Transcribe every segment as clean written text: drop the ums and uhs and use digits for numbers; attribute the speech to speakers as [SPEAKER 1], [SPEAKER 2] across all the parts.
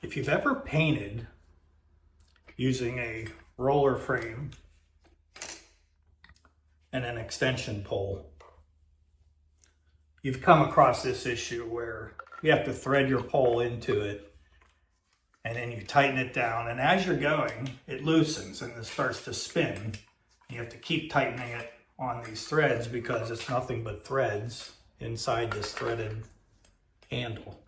[SPEAKER 1] If you've ever painted using a roller frame and an extension pole, you've come across this issue where you have to thread your pole into it and then you tighten it down, and as you're going, it loosens and it starts to spin. You have to keep tightening it on these threads because it's nothing but threads inside this threaded handle.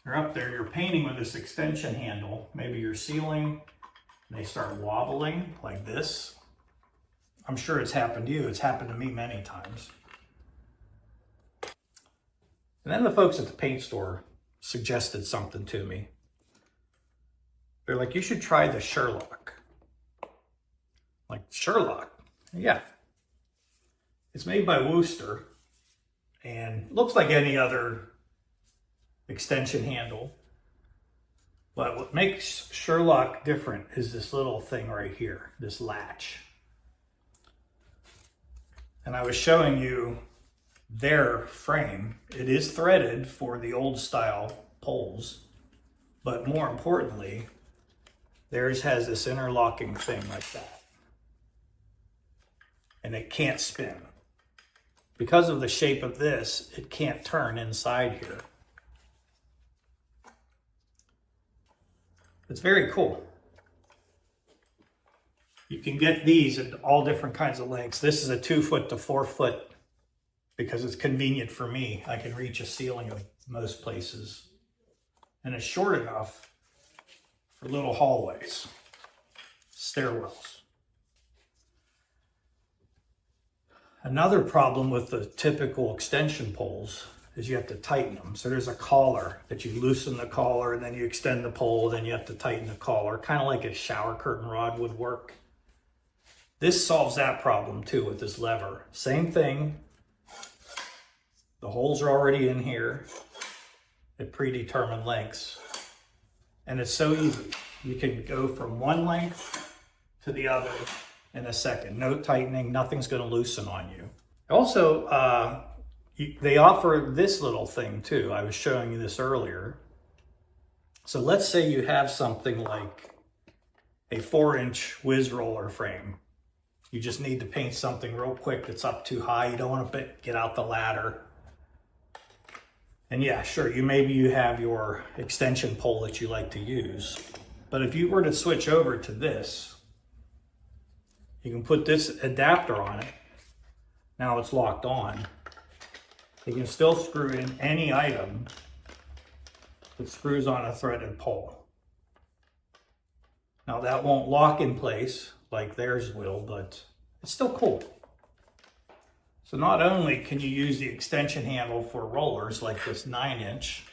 [SPEAKER 1] You're up there, you're painting with this extension handle, maybe you're sealing, and they start wobbling like this. I'm sure it's happened to you, it's happened to me many times. And then the folks at the paint store suggested something to me. They're like, you should try the Sherlock. Like, Sherlock? Yeah. It's made by Worcester and looks like any other extension handle. But what makes Sherlock different is this little thing right here, this latch. And I was showing you their frame. It is threaded for the old style poles, but more importantly, theirs has this interlocking thing like that. And it can't spin. Because of the shape of this, it can't turn inside here. It's very cool. You can get these at all different kinds of lengths. This is a 2 foot to 4 foot because it's convenient for me. I can reach a ceiling of most places. And it's short enough for little hallways, stairwells. Another problem with the typical extension poles is you have to tighten them. So there's a collar that you loosen the collar and then you extend the pole, then you have to tighten the collar, kind of like a shower curtain rod would work. This solves that problem too with this lever. Same thing. The holes are already in here at predetermined lengths. And it's so easy. You can go from one length to the other in a second. No tightening, nothing's going to loosen on you. Also, they offer this little thing too. I was showing you this earlier. So let's say you have something like a 4-inch whiz roller frame. You just need to paint something real quick that's up too high. You don't want to get out the ladder. And yeah, sure, maybe you have your extension pole that you like to use. But if you were to switch over to this, you can put this adapter on it. Now it's locked on. You can still screw in any item that screws on a threaded pole. Now that won't lock in place like theirs will, but it's still cool. So not only can you use the extension handle for rollers like this 9-inch,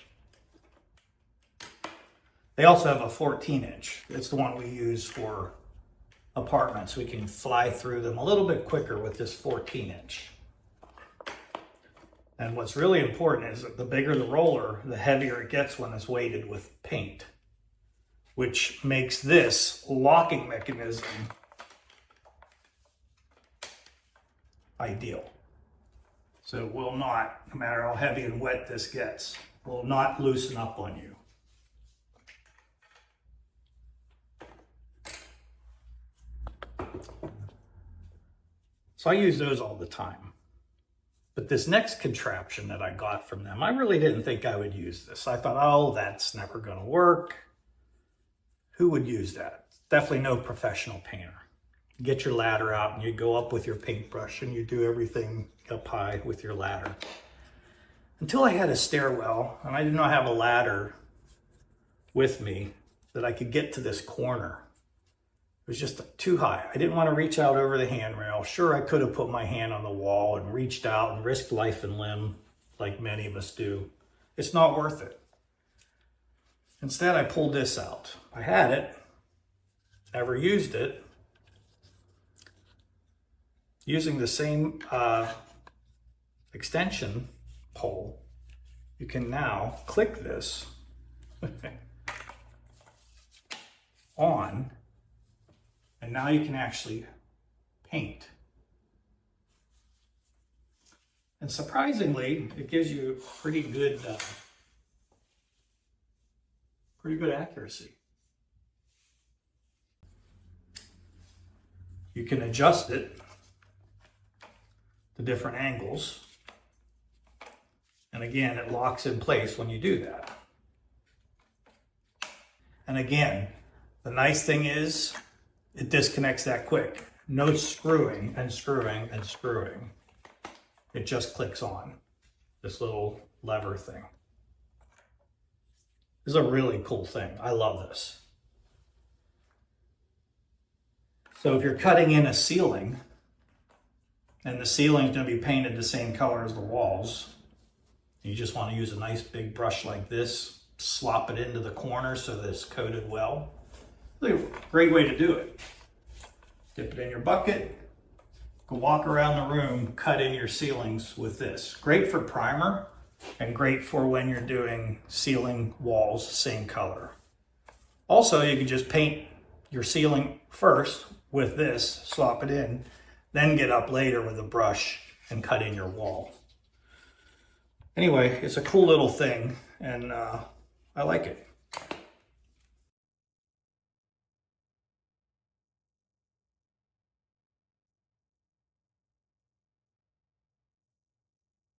[SPEAKER 1] they also have a 14-inch. It's the one we use for apartments. We can fly through them a little bit quicker with this 14-inch. And what's really important is that the bigger the roller, the heavier it gets when it's weighted with paint, which makes this locking mechanism ideal. So it will not, no matter how heavy and wet this gets, will not loosen up on you. So I use those all the time. But this next contraption that I got from them, I really didn't think I would use this. I thought, oh, that's never going to work. Who would use that? Definitely no professional painter. You get your ladder out and you go up with your paintbrush and you do everything up high with your ladder. Until I had a stairwell and I did not have a ladder with me that I could get to this corner. It was just too high. I didn't want to reach out over the handrail. Sure, I could have put my hand on the wall and reached out and risked life and limb like many of us do. It's not worth it. Instead, I pulled this out. I had it, never used it. Using the same extension pole, you can now click this on, and now you can actually paint. And surprisingly, it gives you pretty good Pretty good accuracy. You can adjust it to different angles. And again, it locks in place when you do that. And again, the nice thing is it disconnects that quick. No screwing and screwing and screwing. It just clicks on this little lever thing. This is a really cool thing. I love this. So if you're cutting in a ceiling, and the ceiling is going to be painted the same color as the walls, you just want to use a nice big brush like this, slop it into the corner so that it's coated well. Really a great way to do it. Dip it in your bucket, go walk around the room, cut in your ceilings with this. Great for primer and great for when you're doing ceiling walls, same color. Also, you can just paint your ceiling first with this, slop it in, then get up later with a brush and cut in your wall. Anyway, it's a cool little thing, and I like it.